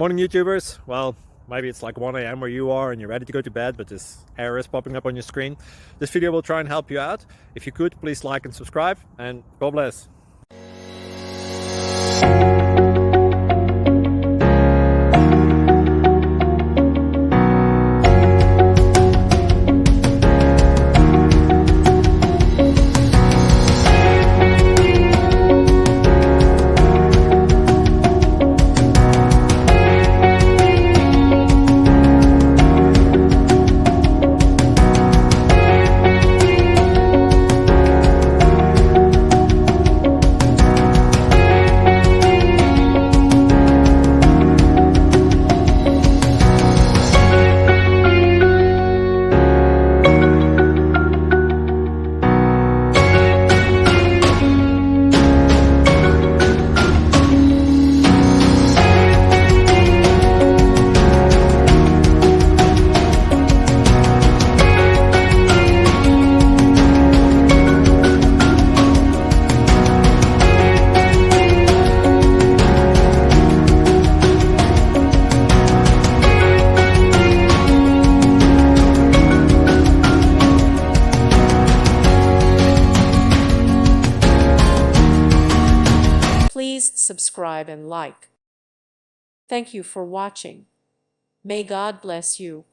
Morning YouTubers. Well, maybe it's like 1 a.m. where you are and you're ready to go to bed, but this error is popping up on your screen. This video will try and help you out. If you could, please like and subscribe, and God bless. Please subscribe and like. Thank you for watching. May God bless you.